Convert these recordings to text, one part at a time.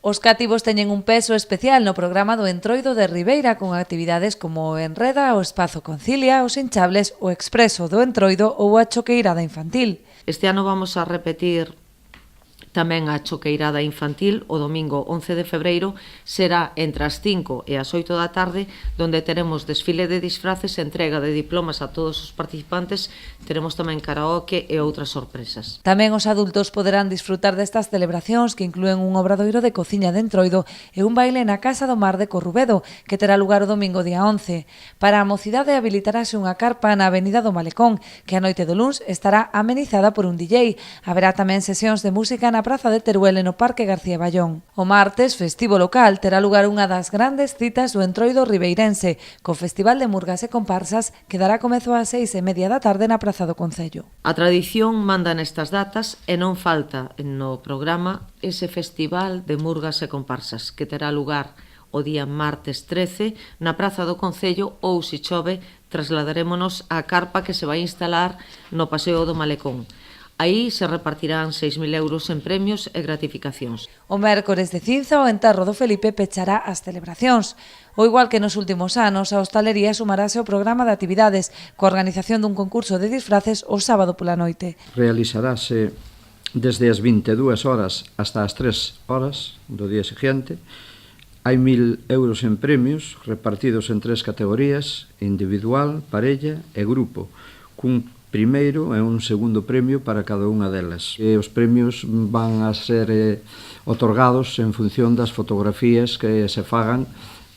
Os cativos teñen un peso especial no programa do Entroido de Ribeira con actividades como o Enreda, o Espazo Concilia, os hinchables, o Expreso do Entroido ou a Choqueirada Infantil. Este ano vamos a repetir tamén a choqueirada infantil. O domingo 11 de febreiro será entre as 5 e as 8 da tarde, donde teremos desfile de disfraces, entrega de diplomas a todos os participantes, teremos tamén karaoke e outras sorpresas. Tamén os adultos poderán disfrutar destas celebracións que inclúen un obradoiro de cociña de Entroido e un baile na Casa do Mar de Corrubedo, que terá lugar o domingo día 11. Para a mocidade habilitarase unha carpa na Avenida do Malecón, que a noite do luns estará amenizada por un DJ. Haberá tamén sesións de música na Praza de Teruel e no Parque García Ballón. O martes, festivo local, terá lugar unha das grandes citas do Entroido ribeirense, co Festival de Murgas e Comparsas, que dará comezo ás 6:30 da tarde na Praza do Concello. A tradición manda nestas datas e non falta no programa ese Festival de Murgas e Comparsas, que terá lugar o día martes 13 na Praza do Concello ou, se chove, trasladarémonos á carpa que se vai instalar no Paseo do Malecón. Aí se repartirán 6.000 euros en premios e gratificacións. O mércores de Cinza, o enterro do Felipe pechará as celebracións. O igual que nos últimos anos, a hostalería sumarase ao programa de actividades, coa organización dun concurso de disfraces o sábado pola noite. Realizarase desde as 22 horas hasta as 3 horas do día seguinte. Hai 1.000 euros en premios repartidos en 3 categorías: individual, parella e grupo, cun primeiro e un segundo premio para cada unha delas. Os premios van a ser otorgados en función das fotografías que se fagan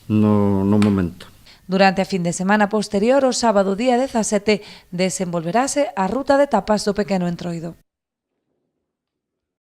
no momento. Durante a fin de semana posterior, o sábado día 17, desenvolverase a ruta de tapas do Pequeno Entroido.